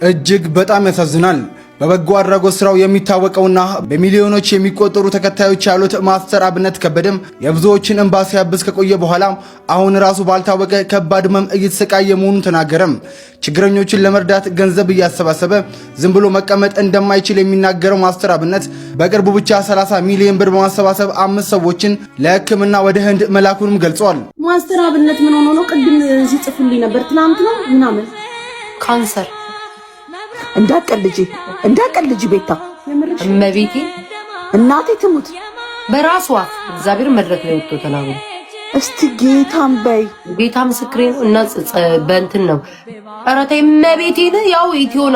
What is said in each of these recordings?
እጅግ በጣም ያሳዝናል። በበጎ አድራጎት ስራው የሚታወቀውና በሚሊዮኖች የሚቆጠሩ ተከታዮች ያሉት ማስተር አብነት ከበደም የብዙዎችን እንባ ሲያብስ ከቆየ በኋላ አሁን ራሱ ባልታወቀ ከባድ ህመም እየተሰቃየ መሆኑን ተናገረም። ችግረኞችን ለመርዳት ገንዘብ እያሰባሰበ ዝም ብሎ መቀመጥ እንደማይችል የሚናገረው ማስተር አብነት በቅርቡ ብቻ 30 ሚሊዮን ብር በማሰባሰብ 5 ሰዎችን ለሕክምና ወደ ህንድ መላኩንም ገልጿል። ማስተር አብነት ምን ሆኖ ነው? ቅድም ሲጽፍልኝ ነበር ትናንት ነው ምናምን ካንሰር እንዳቀልጂ ቤታ እመቤቴ እናቴ ትሙት በራሷ እግዚአብሔር መድረክ ላይ ወጥቶ ተናግሮ እስቲ ጌታም በይ ቤታ ምስክሬ ነው እና በእንትን ነው አራታ እመቤቴ ነው ያው ኢትዮ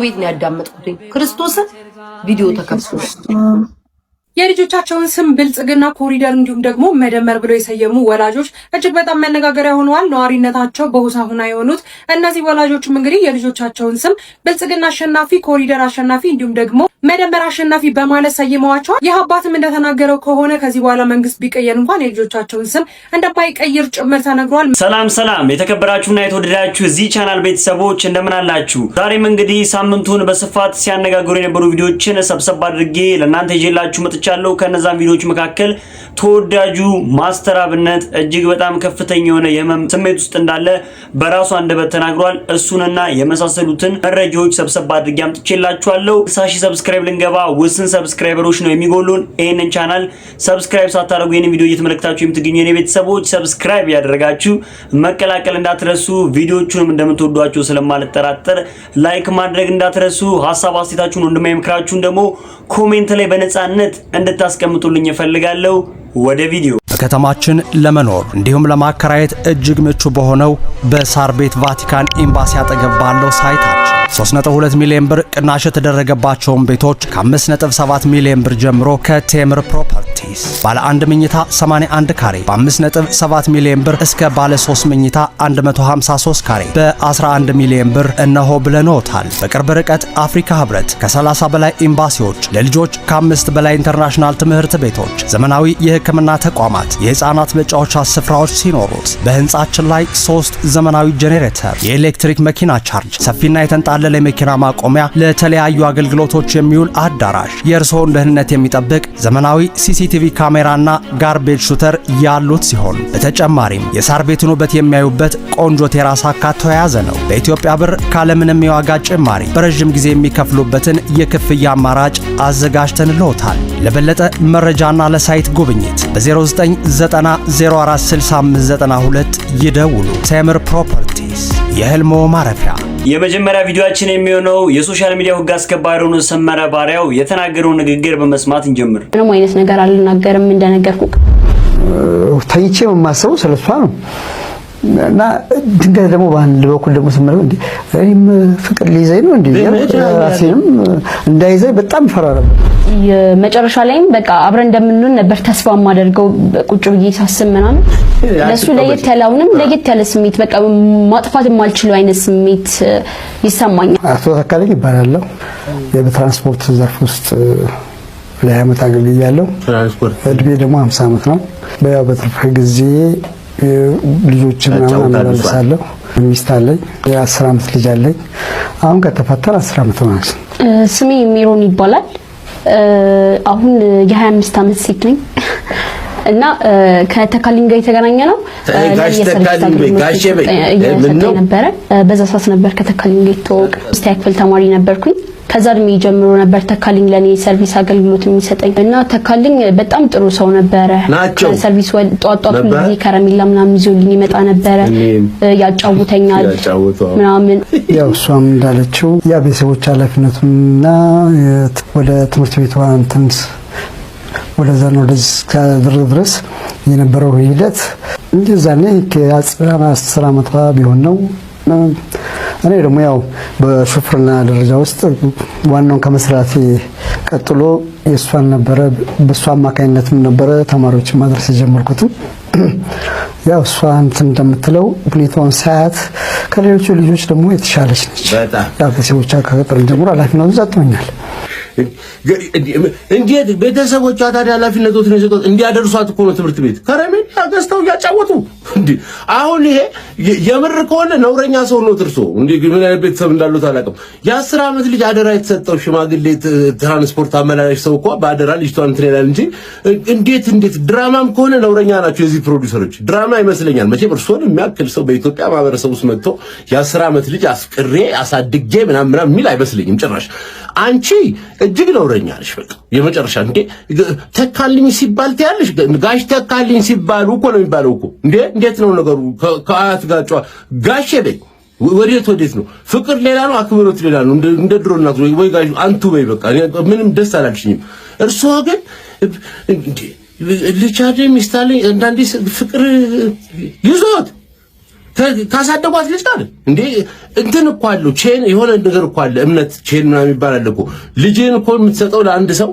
ቤት ነው ያዳመጥኩት ክርስቶስን ቪዲዮ ተከፍቶ የልጆቻቸውን ስም ብልጽግና ኮሪደር እንዲሁም ደግሞ መደመር ብለው የሰየሙ ወላጆች እጅግ በጣም መነጋገሪያ ሆነዋል። ነዋሪነታቸው በሆሳዕና የሆኑት እነዚህ ወላጆችም እንግዲህ የልጆቻቸውን ስም ብልጽግና አሸናፊ፣ ኮሪደር አሸናፊ እንዲሁም ደግሞ መደመር አሸናፊ በማለት ሰይመዋቸዋል። ይህ አባትም እንደተናገረው ከሆነ ከዚህ በኋላ መንግስት ቢቀየር እንኳን የልጆቻቸውን ስም እንደማይቀይር ጭምር ተነግሯል። ሰላም የተከበራችሁና የተወደዳችሁ እዚህ ቻናል ቤተሰቦች እንደምን አላችሁ? ዛሬም እንግዲህ ሳምንቱን በስፋት ሲያነጋግሩ የነበሩ ቪዲዮዎችን ሰብሰብ አድርጌ ለእናንተ ይዤላችሁ መጥቻለሁ። ከነዛም ቪዲዮዎች መካከል ተወዳጁ ማስተር አብነት እጅግ በጣም ከፍተኛ የሆነ የህመም ስሜት ውስጥ እንዳለ በራሱ አንደበት ተናግሯል። እሱንና የመሳሰሉትን መረጃዎች ሰብሰብ አድርጌ አምጥቼላችኋለሁ። ሳሺ ሰብስክራይብ ልንገባ ውስን ሰብስክራይበሮች ነው የሚጎሉን። ይሄንን ቻናል ሰብስክራይብ ሳታደርጉ ይሄንን ቪዲዮ እየተመለከታችሁ የምትገኙ የኔ ቤተሰቦች ሰብስክራይብ ያደረጋችሁ መቀላቀል እንዳትረሱ። ቪዲዮዎቹንም እንደምትወዷቸው ስለማልጠራጠር ላይክ ማድረግ እንዳትረሱ። ሐሳብ አስተያየታችሁን ወንድማይ ምክራችሁን ደግሞ ኮሜንት ላይ በነጻነት እንድታስቀምጡልኝ እፈልጋለሁ። ወደ ቪዲዮ በከተማችን ለመኖር እንዲሁም ለማከራየት እጅግ ምቹ በሆነው በሳር ቤት ቫቲካን ኤምባሲ አጠገብ ባለው ሳይታችን 3.2 ሚሊዮን ብር ቅናሽ የተደረገባቸውን ቤቶች ከ5.7 ሚሊዮን ብር ጀምሮ ከቴምር ፕሮፐርቲስ ባለ 1 መኝታ 81 ካሬ በ5.7 ሚሊዮን ብር እስከ ባለ 3 መኝታ 153 ካሬ በ11 ሚሊዮን ብር እነሆ ብለኖታል። በቅርብ ርቀት አፍሪካ ህብረት ከ30 በላይ ኤምባሲዎች ለልጆች ከ5 በላይ ኢንተርናሽናል ትምህርት ቤቶች ዘመናዊ የሕክምና ተቋማት የህፃናት መጫወቻ ስፍራዎች ሲኖሩት በህንጻችን ላይ 3 ዘመናዊ ጄኔሬተር የኤሌክትሪክ መኪና ቻርጅ ሰፊና የተንጣለለ መኪና ማቆሚያ ለተለያዩ አገልግሎቶች የሚውል አዳራሽ የእርስዎን ደህንነት የሚጠብቅ ዘመናዊ ሲሲቲቪ ካሜራና ጋርቤጅ ሹተር ያሉት ሲሆን በተጨማሪም የሳር ቤቱን ውበት የሚያዩበት ቆንጆ ቴራስ አካቶ የያዘ ነው። በኢትዮጵያ ብር ካለምንም የዋጋ ጭማሪ በረጅም ጊዜ የሚከፍሉበትን የክፍያ አማራጭ አዘጋጅተንልዎታል። ለበለጠ መረጃና ለሳይት ጉብኝት በ0990046592 ይደውሉ። ቴምር ፕሮፐርቲስ የህልሞ ማረፊያ። የመጀመሪያ ቪዲዮአችን የሚሆነው የሶሻል ሚዲያ ህግ አስከባሪ ሆኖ ሰመረ ባሪያው የተናገረው ንግግር በመስማት እንጀምር። ምንም አይነት ነገር አልናገርም እንደነገርኩ ታይቼ የማስበው ስለሷ ነው እና ድንገት ደግሞ በአንድ በኩል ደግሞ ስመረው እንዴ እኔም ፍቅር ሊይዘኝ ነው እንዴ ራሴንም እንዳይዘኝ በጣም ፈራ ነበር። የመጨረሻ ላይም በቃ አብረን እንደምንሆን ነበር ተስፋ ማደርገው ቁጭ ብዬ ሳስብ ምናምን ለሱ ለየት ያለ ስሜት በቃ ማጥፋት የማልችለው አይነት ስሜት ይሰማኛል። አቶ ተካልኝ ይባላል። የትራንስፖርት ዘርፍ ውስጥ ለዓመት አገልግያለሁ። እድሜ ደግሞ 50 ዓመት ነው። በትርፍ ጊዜ ልጆችን አመላለሳለሁ። ሚስት አለኝ፣ የ10 ዓመት ልጅ አለኝ። አሁን ከተፈተረ 10 ዓመት ሆኗል። ስሜ ሚሮን ይባላል። አሁን የ25 ዓመት ሴት ነኝ እና ከተካልኝ ጋር የተገናኘ ነው። ነበረ በዛ ሰዓት ነበር ከተካልኝ ጋር የተዋወቀ። ስታይል ክፍል ተማሪ ነበርኩኝ። ከዛ እድሜ ጀምሮ ነበር ተካልኝ ለኔ ሰርቪስ አገልግሎት የሚሰጠኝ እና ተካልኝ በጣም ጥሩ ሰው ነበረ። ሰርቪስ ጧጧት ሁሉ ከረሜላ ምናምን ይዞልኝ ይመጣ ነበረ፣ ያጫውተኛል ምናምን። ያው እሷም እንዳለችው ያ ቤተሰቦች ኃላፊነቱና ወደ ትምህርት ቤቷ እንትንስ ወደዛ ነው ድረስ የነበረው ሂደት እንደዛ ነው። ከ10 ዓመት ቢሆን ነው። እኔ ደግሞ ያው በሹፍርና ደረጃ ውስጥ ዋናውን ከመስራቴ ቀጥሎ የሷን ነበረ በሷ አማካኝነትም ነበረ ተማሪዎችን ማድረስ የጀመርኩት። ያው እሷን እንደምትለው ሁኔታውን ሳያት ከሌሎቹ ልጆች ደግሞ የተሻለች ነች። ያው ከሰዎች ከቀጠርን ጀምሮ ኃላፊነቱን ሰጥቶኛል። እንዴት ቤተሰቦቿ ታዲያ ኃላፊነቱን የሰጡት እንዲያደርሷት እኮ ነው ትምህርት ቤት ከረሜላ ገዝተው ያጫወቱ እንዴ አሁን ይሄ የምር ከሆነ ነውረኛ ሰው ነው ትርሶ እንዴ ምን አይነት ቤተሰብ እንዳሉት አላውቅም የ10 ዓመት ልጅ አደራ የተሰጠው ሽማግሌ ትራንስፖርት አመላላሽ ሰው እኮ በአደራ ልጅቷን እንትን ይላል እንጂ እንዴት ድራማም ከሆነ ነውረኛ ናቸው የዚህ ፕሮዲዩሰሮች ድራማ ይመስለኛል መቼም እርሶን የሚያክል ሰው በኢትዮጵያ ማህበረሰብ ውስጥ መጥቶ የ10 ዓመት ልጅ አስቅሬ አሳድጌ ምናምን የሚል አይመስለኝም ጭራሽ አንቺ እጅግ ነውረኛ ነሽ በቃ የመጨረሻ እንዴ ተካልኝ ሲባል ታያለሽ ጋሽ ተካልኝ ሲባሉ እኮ ነው የሚባለው እኮ እንዴት ነው ነገሩ ከአያት ጋር ጋሽ በይ ወዴት ነው ፍቅር ሌላ ነው አክብሮት ሌላ ነው እንደ ድሮ እናት ወይ ጋሽ አንቱ በይ በቃ ምንም ደስ አላልሽኝም እርሶ ግን እንዴ ልቻደ ሚስታለኝ አንዳንዴ ፍቅር ይዞት ካሳደጓት ልጅ አይደል እንዴ እንትን እኮ አለው ቼን የሆነ ነገር እኮ አለ እምነት ቼን ምናምን ይባላል እኮ ልጅን እኮ የምትሰጠው ለአንድ ሰው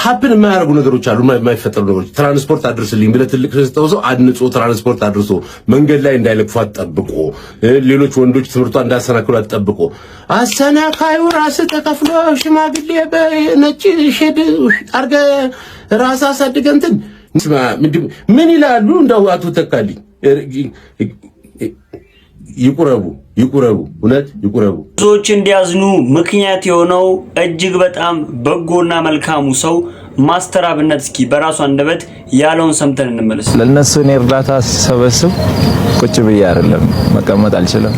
ሀፕን የማያደርጉ ነገሮች አሉ የማይፈጠሩ ነገሮች ትራንስፖርት አድርስልኝ ብለህ ትልቅ ሰው አንጾ ትራንስፖርት አድርሶ መንገድ ላይ እንዳይለቅፏት ጠብቆ ሌሎች ወንዶች ትምህርቷን እንዳሰናክሏት ጠብቆ አሰናካዩ ራስ ተከፍሎ ሽማግሌ በነጭ ሼድ አርገ ራስ አሳድገህ እንትን ምን ይላሉ እንዳው አቶ ተካልኝ ይቁረቡ እውነት ይቁረቡ ብዙዎች እንዲያዝኑ ምክንያት የሆነው እጅግ በጣም በጎና መልካሙ ሰው ማስተር አብነት እስኪ በራሱ አንደበት ያለውን ሰምተን እንመለስ ለነሱ እኔ እርዳታ ሲሰበስብ ቁጭ ብዬ አይደለም መቀመጥ አልችልም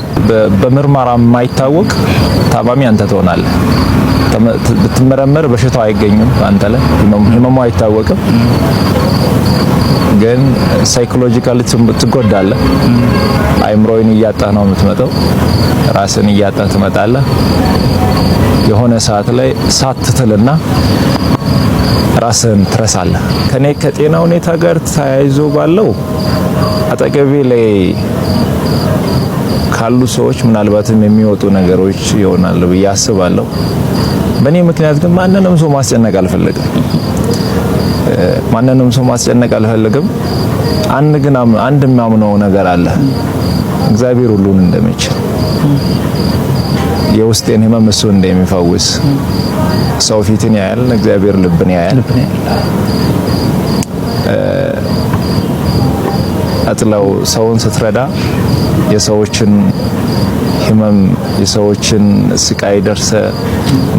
በምርመራ የማይታወቅ ታማሚ አንተ ትሆናለህ ብትመረመር በሽታው አይገኝም አንተ ላይ ህመሙ አይታወቅም ግን ሳይኮሎጂካሊ ትጎዳለህ አይምሮን እያጣህ ነው የምትመጣው ራስን እያጣህ ትመጣለህ የሆነ ሰዓት ላይ ሳትትልና ራስን ትረሳለህ ከኔ ከጤና ሁኔታ ጋር ተያይዞ ባለው አጠገቤ ላይ ካሉ ሰዎች ምናልባትም የሚወጡ ነገሮች ይሆናሉ ብዬ አስባለሁ በእኔ ምክንያት ግን ማንንም ሰው ማስጨነቅ አልፈልግም አንድ የሚያምነው ነገር አለ እግዚአብሔር ሁሉን እንደሚችል የውስጤን ህመም እሱ እንደሚፈውስ ሰው ፊትን ያያል እግዚአብሔር ልብን ያያል አጥለው ሰውን ስትረዳ የሰዎችን ህመም የሰዎችን ስቃይ ደርሰ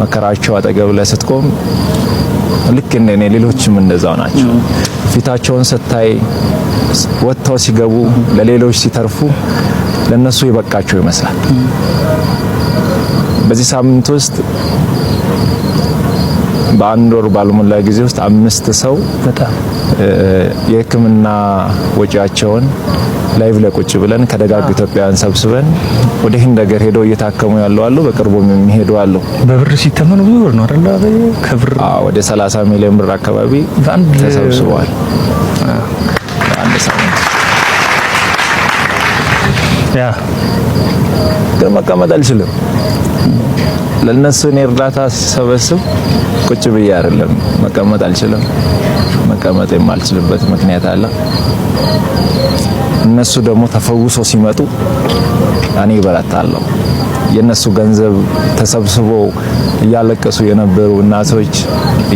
መከራቸው አጠገብ ላይ ስትቆም ልክ እንደኔ ሌሎችም እንደዛው ናቸው ፊታቸውን ስታይ ወጥተው ሲገቡ ለሌሎች ሲተርፉ ለነሱ ይበቃቸው ይመስላል በዚህ ሳምንት ውስጥ በአንድ ወር ባልሞላ ጊዜ ውስጥ 5 ሰው በጣም የህክምና ወጪያቸውን ላይቭ ላይ ቁጭ ብለን ከደጋግ ኢትዮጵያውያን ሰብስበን ወደ ህንድ ሀገር ሄደው እየታከሙ ያለው አሉ በቅርቡም የሚሄዱ አሉ በብር ሲተመኑ ብዙ ብር ነው አይደል ከብር ወደ 30 ሚሊዮን ብር አካባቢ ተሰብስበዋል አንድ ሳምንት ያ ግን መቀመጥ አልችልም ለነሱ እኔ እርዳታ ሲሰበስብ ቁጭ ብዬ አይደለም መቀመጥ አልችልም መቀመጥ የማልችልበት ምክንያት አለ እነሱ ደግሞ ተፈውሶ ሲመጡ እኔ በረታለሁ የነሱ ገንዘብ ተሰብስቦ እያለቀሱ የነበሩ እናቶች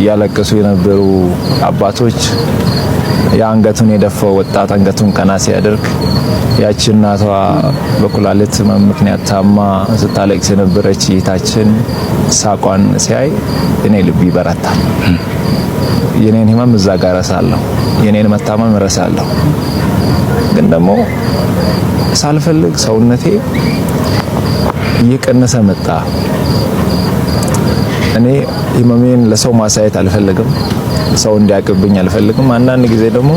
እያለቀሱ የነበሩ አባቶች ያንገቱን የደፋው ወጣት አንገቱን ቀና ሲያደርግ ያቺ እናቷ በኩላሊት ምክንያት ታማ ስታለቅስ የነበረች እህታችን ሳቋን ሲያይ እኔ ልብ ይበረታል የኔን ህመም እዛ ጋር ረሳለሁ የኔን መታመም ረሳለሁ ግን ደግሞ ሳልፈልግ ሰውነቴ እየቀነሰ መጣ እኔ ህመሜን ለሰው ማሳየት አልፈልግም ሰው እንዲያቀብኝ አልፈልግም አንዳንድ ጊዜ ደግሞ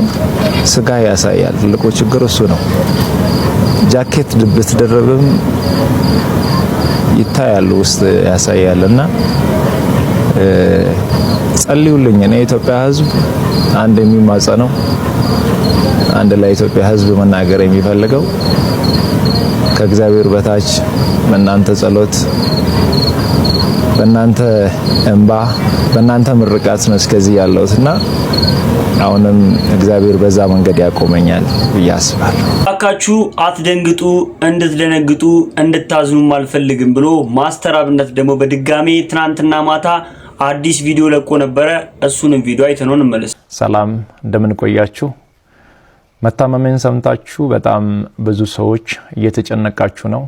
ስጋ ያሳያል ትልቁ ችግር እሱ ነው ጃኬት ድብት ደረብም ይታያል ውስጥ ያሳያልና ጸልዩልኝ እኔ ኢትዮጵያ ህዝብ አንድ የሚማጸነው አንድ ላይ ኢትዮጵያ ህዝብ መናገር የሚፈልገው ከእግዚአብሔር በታች በእናንተ ጸሎት በእናንተ እንባ በእናንተ ምርቃት ነው እስከዚህ ያለውትና አሁንም እግዚአብሔር በዛ መንገድ ያቆመኛል ያስባል አካቹ አትደንግጡ እንድትደነግጡ እንድታዝኑ አልፈልግም ብሎ ማስተር አብነት ደግሞ በድጋሚ ትናንትና ማታ አዲስ ቪዲዮ ለቆ ነበረ። እሱንም ቪዲዮ አይተነው እንመለስ። ሰላም እንደምን ቆያችሁ? መታመሜን ሰምታችሁ በጣም ብዙ ሰዎች እየተጨነቃችሁ ነው።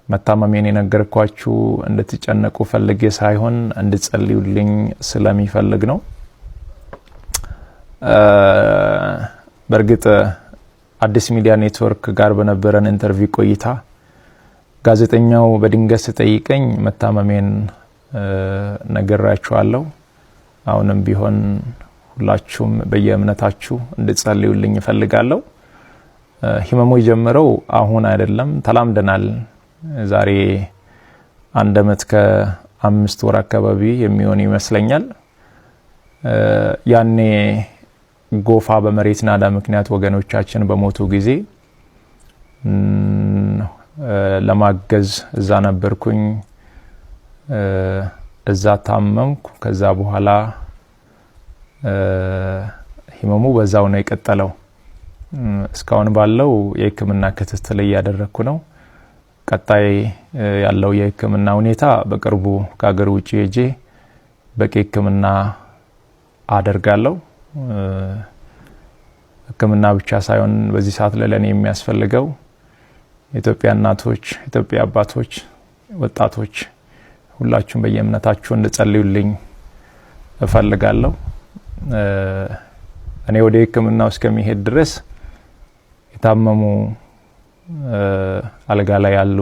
መታመሜን የነገርኳችሁ እንድትጨነቁ ፈልጌ ሳይሆን እንድትጸልዩልኝ ስለሚፈልግ ነው። በርግጥ አዲስ ሚዲያ ኔትወርክ ጋር በነበረን ኢንተርቪው ቆይታ ጋዜጠኛው በድንገት ጠይቀኝ መታመሜን ነገራችኋለሁ። አሁንም ቢሆን ሁላችሁም በየእምነታችሁ እንድትጸልዩልኝ እፈልጋለሁ። ህመሙ የጀመረው አሁን አይደለም፣ ተላምደናል። ዛሬ 1 ዓመት ከ5 ወር አካባቢ የሚሆን ይመስለኛል። ያኔ ጎፋ በመሬት ናዳ ምክንያት ወገኖቻችን በሞቱ ጊዜ ለማገዝ እዛ ነበርኩኝ። እዛ ታመምኩ። ከዛ በኋላ ህመሙ በዛው ነው የቀጠለው። እስካሁን ባለው የህክምና ክትትል እያደረኩ ነው። ቀጣይ ያለው የህክምና ሁኔታ በቅርቡ ከሀገር ውጪ ሄጄ በቂ ህክምና አደርጋለሁ። ህክምና ብቻ ሳይሆን በዚህ ሰዓት ለኔ የሚያስፈልገው ኢትዮጵያ እናቶች፣ ኢትዮጵያ አባቶች፣ ወጣቶች ሁላችሁም በየእምነታችሁ እንድትጸልዩልኝ እፈልጋለሁ። እኔ ወደ ህክምናው እስከሚሄድ ድረስ የታመሙ አልጋ ላይ ያሉ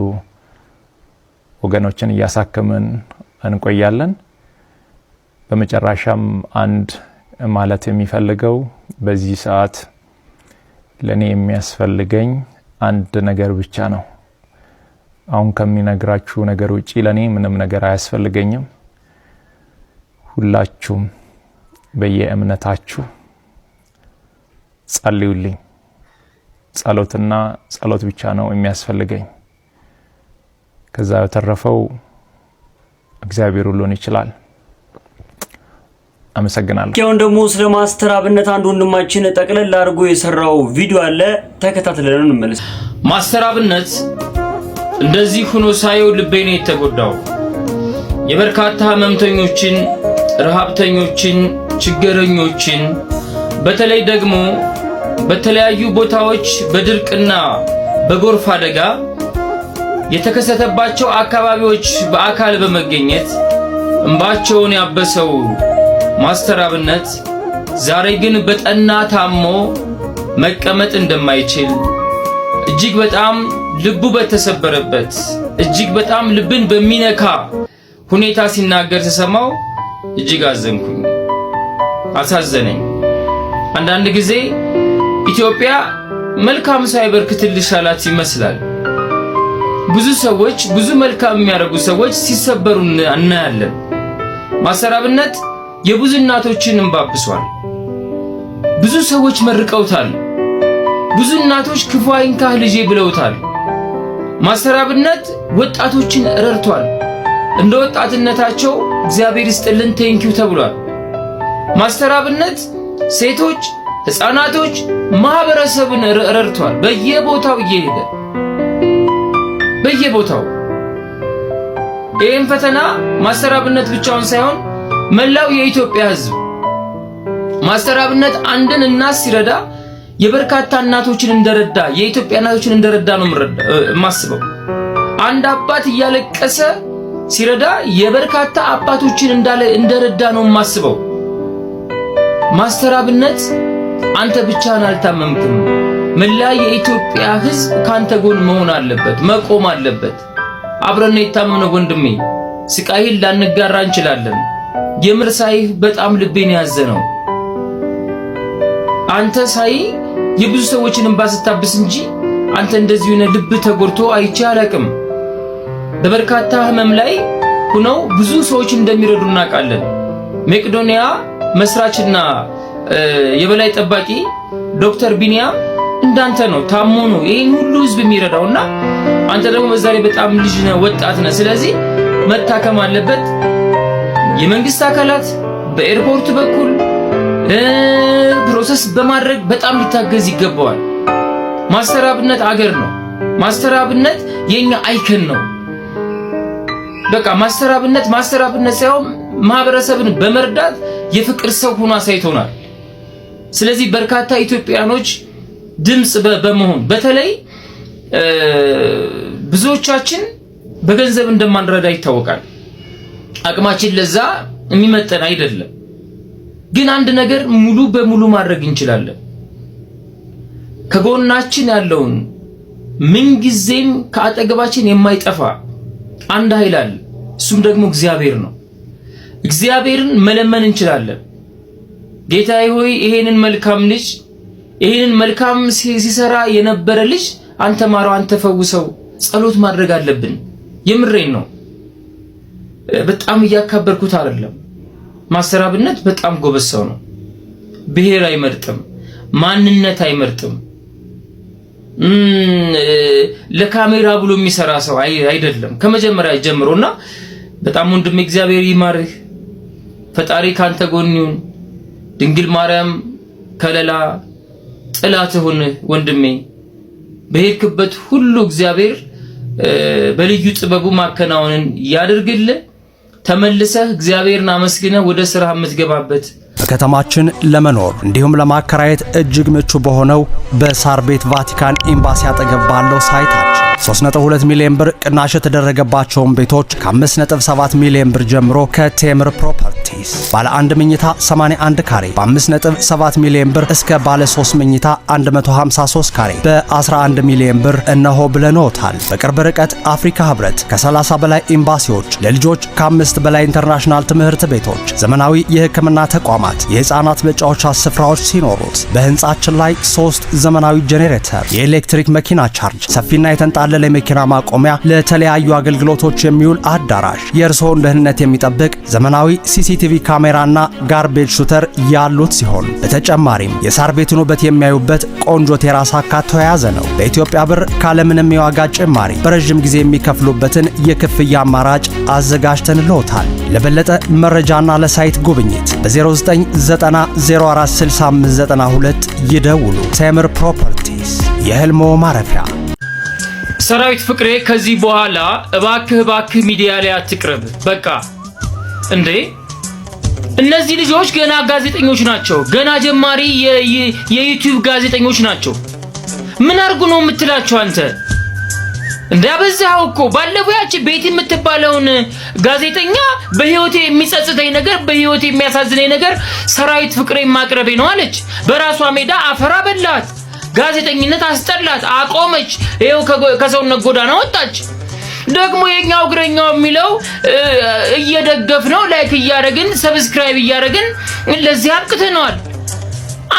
ወገኖችን እያሳከምን እንቆያለን። በመጨረሻም አንድ ማለት የሚፈልገው በዚህ ሰዓት ለኔ የሚያስፈልገኝ አንድ ነገር ብቻ ነው። አሁን ከሚነግራችሁ ነገር ውጪ ለኔ ምንም ነገር አያስፈልገኝም። ሁላችሁም በየእምነታችሁ ጸልዩልኝ። ጸሎትና ጸሎት ብቻ ነው የሚያስፈልገኝ። ከዛ የተረፈው እግዚአብሔር ሁሉን ይችላል። አመሰግናለሁ። ያው ደግሞ ስለ ማስተር አብነት አንድ ወንድማችን ጠቅለል አድርጎ የሰራው ቪዲዮ አለ፣ ተከታትለን እንመለስ። ማስተር አብነት እንደዚህ ሆኖ ሳየው ልቤ ነው የተጎዳው። የበርካታ ህመምተኞችን፣ ረሃብተኞችን፣ ችግረኞችን በተለይ ደግሞ በተለያዩ ቦታዎች በድርቅና በጎርፍ አደጋ የተከሰተባቸው አካባቢዎች በአካል በመገኘት እንባቸውን ያበሰው ማስተር አብነት ዛሬ ግን በጠና ታሞ መቀመጥ እንደማይችል እጅግ በጣም ልቡ በተሰበረበት እጅግ በጣም ልብን በሚነካ ሁኔታ ሲናገር ተሰማው። እጅግ አዘንኩኝ፣ አሳዘነኝ። አንዳንድ ጊዜ ኢትዮጵያ መልካም ሳይበርክትልሽ አላት ይመስላል። ብዙ ሰዎች ብዙ መልካም የሚያደርጉ ሰዎች ሲሰበሩ እናያለን። ማስተር አብነት የብዙ እናቶችን እንባ አብሷል። ብዙ ሰዎች መርቀውታል። ብዙ እናቶች ክፉ አይንካህ ልጄ ብለውታል። ማስተር አብነት ወጣቶችን ረድቷል። እንደ ወጣትነታቸው እግዚአብሔር ይስጥልን ቴንኪው ተብሏል። ማስተር አብነት ሴቶች፣ ህፃናቶች፣ ማህበረሰብን ረድቷል። በየቦታው እየሄደ በየቦታው ይህን ፈተና ማስተር አብነት ብቻውን ሳይሆን መላው የኢትዮጵያ ህዝብ ማስተር አብነት አንድን እናት ሲረዳ የበርካታ እናቶችን እንደረዳ የኢትዮጵያ እናቶችን እንደረዳ ነው የማስበው። አንድ አባት እያለቀሰ ሲረዳ የበርካታ አባቶችን እንደረዳ ነው የማስበው። ማስተር አብነት አንተ ብቻህን አልታመምክም። መላ የኢትዮጵያ ህዝብ ካንተ ጎን መሆን አለበት፣ መቆም አለበት። አብረን የታመነው ወንድሜ ስቃይን ላንጋራ እንችላለን። የምር ሳይህ በጣም ልቤን ያዘነው አንተ ሳይ የብዙ ሰዎችን እንባ ስታብስ እንጂ አንተ እንደዚህ ሆነ ልብ ተጎድቶ አይቼ አላቅም። በበርካታ ህመም ላይ ሆነው ብዙ ሰዎች እንደሚረዱ እናውቃለን። መቄዶንያ መስራችና የበላይ ጠባቂ ዶክተር ቢኒያም እንዳንተ ነው ታሞ ነው ይሄን ሁሉ ህዝብ የሚረዳውና አንተ ደግሞ በዛ ላይ በጣም ልጅ ነህ፣ ወጣት ነህ። ስለዚህ መታከም አለበት። የመንግስት አካላት በኤርፖርት በኩል ፕሮሰስ በማድረግ በጣም ሊታገዝ ይገባዋል። ማስተር አብነት አገር ነው። ማስተር አብነት የኛ አይከን ነው። በቃ ማስተር አብነት ሳይሆን ማህበረሰብን በመርዳት የፍቅር ሰው ሆኖ አሳይቶናል። ስለዚህ በርካታ ኢትዮጵያኖች ድምጽ በመሆን በተለይ ብዙዎቻችን በገንዘብ እንደማንረዳ ይታወቃል። አቅማችን ለዛ የሚመጠን አይደለም። ግን አንድ ነገር ሙሉ በሙሉ ማድረግ እንችላለን። ከጎናችን ያለውን ምንጊዜም ከአጠገባችን የማይጠፋ አንድ ኃይል አለ። እሱም ደግሞ እግዚአብሔር ነው። እግዚአብሔርን መለመን እንችላለን። ጌታዬ ሆይ ይሄንን መልካም ልጅ ይሄንን መልካም ሲሰራ የነበረ ልጅ አንተ ማረው፣ አንተ ፈውሰው ጸሎት ማድረግ አለብን። የምሬን ነው። በጣም እያካበርኩት አይደለም። ማስተር አብነት በጣም ጎበዝ ሰው ነው። ብሔር አይመርጥም፣ ማንነት አይመርጥም። ለካሜራ ብሎ የሚሰራ ሰው አይደለም ከመጀመሪያ ጀምሮና በጣም ወንድም እግዚአብሔር ይማርህ፣ ፈጣሪ ካንተ ጎን ይሁን፣ ድንግል ማርያም ከለላ ጥላ ትሁን ወንድሜ። በሄድክበት ሁሉ እግዚአብሔር በልዩ ጥበቡ ማከናወንን ያድርግልህ። ተመልሰህ እግዚአብሔርን አመስግነህ ወደ ስራ የምትገባበት በከተማችን ለመኖር እንዲሁም ለማከራየት እጅግ ምቹ በሆነው በሳር ቤት ቫቲካን ኤምባሲ አጠገብ ባለው ሳይታችን 3.2 ሚሊዮን ብር ቅናሽ የተደረገባቸውን ቤቶች ከ5.7 ሚሊዮን ብር ጀምሮ ከቴምር ፕሮፐርቲስ ባለ 1 መኝታ 81 ካሬ በ5.7 ሚሊዮን ብር እስከ ባለ 3 መኝታ 153 ካሬ በ11 ሚሊዮን ብር እነሆ ብለኖታል። በቅርብ ርቀት አፍሪካ ህብረት ከ30 በላይ ኤምባሲዎች፣ ለልጆች ከ5 በላይ ኢንተርናሽናል ትምህርት ቤቶች፣ ዘመናዊ የሕክምና ተቋማት፣ የህፃናት መጫወቻ ስፍራዎች ሲኖሩት በህንጻችን ላይ 3 ዘመናዊ ጄኔሬተር፣ የኤሌክትሪክ መኪና ቻርጅ፣ ሰፊና የተንጣለለ መኪና ማቆሚያ፣ ለተለያዩ አገልግሎቶች የሚውል አዳራሽ፣ የእርስዎን ደህንነት የሚጠብቅ ዘመናዊ ሲሲቲቪ ካሜራና ጋርቤጅ ሹተር ያሉት ሲሆን በተጨማሪም የሳር ቤቱን ውበት የሚያዩበት ቆንጆ ቴራስ አካቶ የያዘ ነው። በኢትዮጵያ ብር ካለምንም የዋጋ ጭማሪ በረጅም ጊዜ የሚከፍሉበትን የክፍያ አማራጭ አዘጋጅተንልዎታል። ለበለጠ መረጃና ለሳይት ጉብኝት በ0990046592 ይደውሉ። ቴምር ፕሮፐርቲስ የህልሞ ማረፊያ። ሰራዊት ፍቅሬ ከዚህ በኋላ እባክህ ሚዲያ ላይ አትቅረብ። በቃ እንዴ እነዚህ ልጆች ገና ጋዜጠኞች ናቸው። ገና ጀማሪ የዩቲዩብ ጋዜጠኞች ናቸው። ምን አርጉ ነው የምትላቸው አንተ? እንዳበዛው እኮ ባለፈው ያቺ ቤት የምትባለውን ጋዜጠኛ በህይወቴ የሚጸጽተኝ ነገር በህይወቴ የሚያሳዝነኝ ነገር ሰራዊት ፍቅሬ ማቅረቤ ነው አለች። በራሷ ሜዳ አፈራ በላት። ጋዜጠኝነት አስጠላት፣ አቆመች። ይሄው ከሰውነት ጎዳና ወጣች። ደግሞ የኛው እግረኛው የሚለው እየደገፍ ነው፣ ላይክ እያደረግን ሰብስክራይብ እያደረግን ለዚህ አብቅተናል።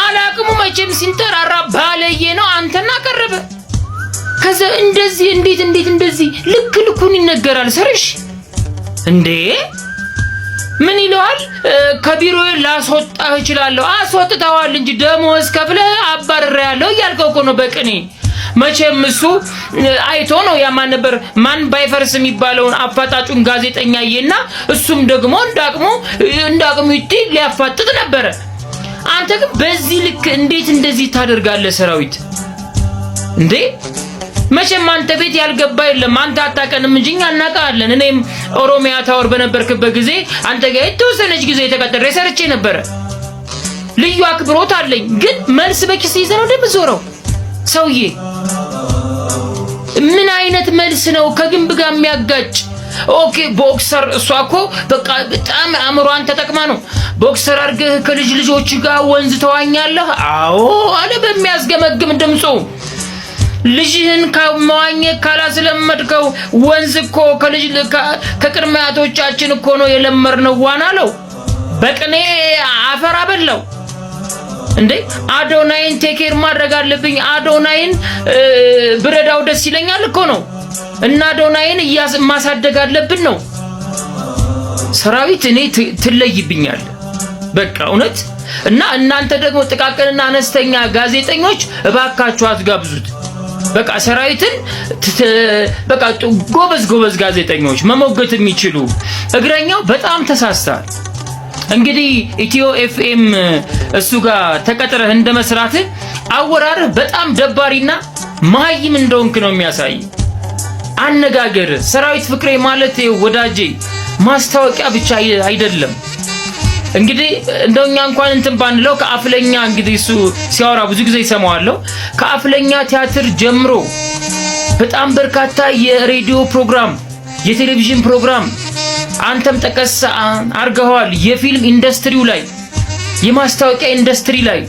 አላቅሙ መቼም ሲንተራራ ባለየ ነው አንተና ቀረበ። ከዛ እንደዚህ እንዴት እንደዚህ ልክ ልኩን ይነገራል። ሰርሽ እንዴ ምን ይለዋል? ከቢሮዬ ላስወጣህ እችላለሁ። አስወጥተዋል እንጂ ደሞዝ ከፍለህ አባርሬያለሁ እያልከው እኮ ነው በቅኔ። መቼም እሱ አይቶ ነው ያማን ነበር ማን ባይፈርስ የሚባለውን አፋጣጩን ጋዜጠኛዬና እሱም ደግሞ እንዳቅሙ ሊያፋጥጥ ነበረ። አንተ ግን በዚህ ልክ እንዴት እንደዚህ ታደርጋለህ? ሰራዊት እንዴ መቼም አንተ ቤት ያልገባ የለም። አንተ አታቀንም እንጂ እኛ እናውቃለን። እኔም ኦሮሚያ ታወር በነበርክበት ጊዜ አንተ ጋር የተወሰነች ጊዜ ተቀጥሬ ሰርቼ ነበረ። ልዩ አክብሮት አለኝ። ግን መልስ በኪስ ይዘህ ነው እንደምትዞረው ሰውዬ። ምን አይነት መልስ ነው ከግንብ ጋር የሚያጋጭ? ኦኬ ቦክሰር፣ እሷ እኮ በቃ በጣም አእምሮዋን ተጠቅማ ነው ቦክሰር አድርገህ ከልጆች ጋር ወንዝ ተዋኛለህ። አዎ አለ በሚያስገመግም ድምፁ። ልጅህን ከመዋኘት ካላስለመድከው ወንዝ እኮ ከቅድመ አያቶቻችን እኮ ነው የለመድነው ዋና አለው። በቅኔ አፈር አበላው። እንዴ አዶናይን ቴኬር ማድረግ አለብኝ፣ አዶናይን ብረዳው ደስ ይለኛል እኮ ነው። እና አዶናይን ማሳደግ አለብን ነው። ሰራዊት እኔ ትለይብኛል በቃ እውነት። እና እናንተ ደግሞ ጥቃቅንና አነስተኛ ጋዜጠኞች እባካችሁ አትጋብዙት። በቃ ሰራዊትን በቃ ጎበዝ ጋዜጠኞች መሞገት የሚችሉ። እግረኛው በጣም ተሳስታል። እንግዲህ ኢትዮ ኤፍኤም እሱ ጋር ተቀጥረህ እንደመስራት አወራርህ በጣም ደባሪና ማይም እንደሆንክ ነው የሚያሳይ። አነጋገር ሰራዊት ፍቅሬ ማለት ወዳጄ ማስታወቂያ ብቻ አይደለም። እንግዲህ እንደኛ እንኳን እንትን ባንለው ከአፍለኛ እንግዲህ እሱ ሲያወራ ብዙ ጊዜ ይሰማዋለሁ። ከአፍለኛ ቲያትር ጀምሮ በጣም በርካታ የሬዲዮ ፕሮግራም፣ የቴሌቪዥን ፕሮግራም አንተም ጠቀስ አርገዋል። የፊልም ኢንዱስትሪው ላይ፣ የማስታወቂያ ኢንዱስትሪ ላይ፣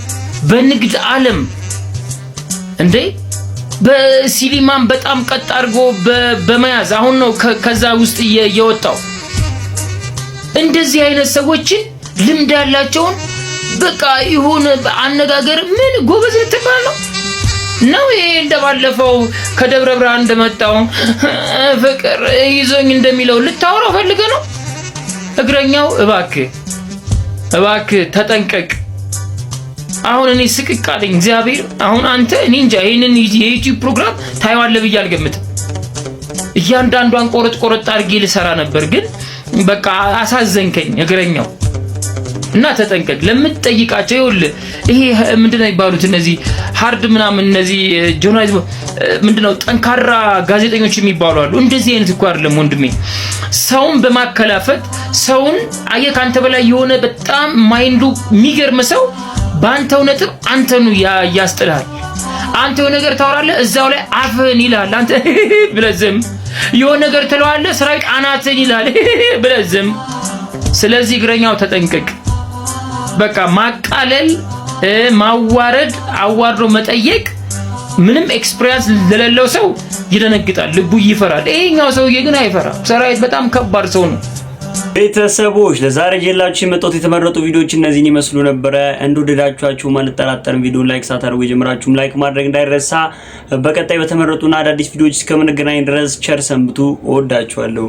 በንግድ ዓለም እንዴ በሲኒማም በጣም ቀጥ አርጎ በመያዝ አሁን ነው ከዛ ውስጥ የወጣው። እንደዚህ አይነት ሰዎችን ልምድ ያላቸውን በቃ ይሁን አነጋገር ምን ጎበዝ ልትባል ነው ይሄ እንደባለፈው ከደብረ ብርሃን እንደመጣው ፍቅር ይዞኝ እንደሚለው ልታወራው ፈልገ ነው። እግረኛው እባክህ ተጠንቀቅ። አሁን እኔ ስቅቃለኝ እግዚአብሔር። አሁን አንተ እኔ እንጃ ይሄንን የዩቲዩብ ፕሮግራም ታይዋለህ ብዬ አልገምትም። እያንዳንዷን ቆረጥ አድርጌ ልሰራ ነበር፣ ግን በቃ አሳዘንከኝ እግረኛው። እና ተጠንቀቅ ለምትጠይቃቸው። ይኸውልህ ይሄ ምንድነው ይባሉት እነዚህ ሃርድ ምናምን እነዚህ ጆርናሊዝም ምንድነው ጠንካራ ጋዜጠኞች የሚባሉ አሉ። እንደዚህ አይነት እኮ አይደለም ወንድሜ። ሰውን በማከላፈት ሰውን አየህ ካንተ በላይ የሆነ በጣም ማይንዱ የሚገርም ሰው ባንተው ነጥብ አንተኑ ያስጥላል። አንተ የሆነ ነገር ታወራለህ፣ እዛው ላይ አፍህን ይላል አንተ ብለዝም። የሆነ ነገር ትለዋለህ፣ ስራዊት አናትህን ይላል ብለዝም። ስለዚህ እግረኛው ተጠንቀቅ። በቃ ማቃለል፣ ማዋረድ፣ አዋርዶ መጠየቅ ምንም ኤክስፒሪየንስ ለሌለው ሰው ይደነግጣል፣ ልቡ ይፈራል። ይሄኛው ሰውዬ ግን አይፈራም። ሰራዊት በጣም ከባድ ሰው ነው። ቤተሰቦች ለዛሬ ጀላችሁ የመጣሁት የተመረጡ ቪዲዮዎች እነዚህን ይመስሉ ነበር። እንደወደዳችኋቸው ማልጠራጠርም ቪዲዮ ላይክ ሳታደርጉ የጀመራችሁም ላይክ ማድረግ እንዳይረሳ። በቀጣይ በተመረጡና አዳዲስ ቪዲዮዎች እስከምንገናኝ ድረስ ቸር ሰንብቱ። እወዳችኋለሁ።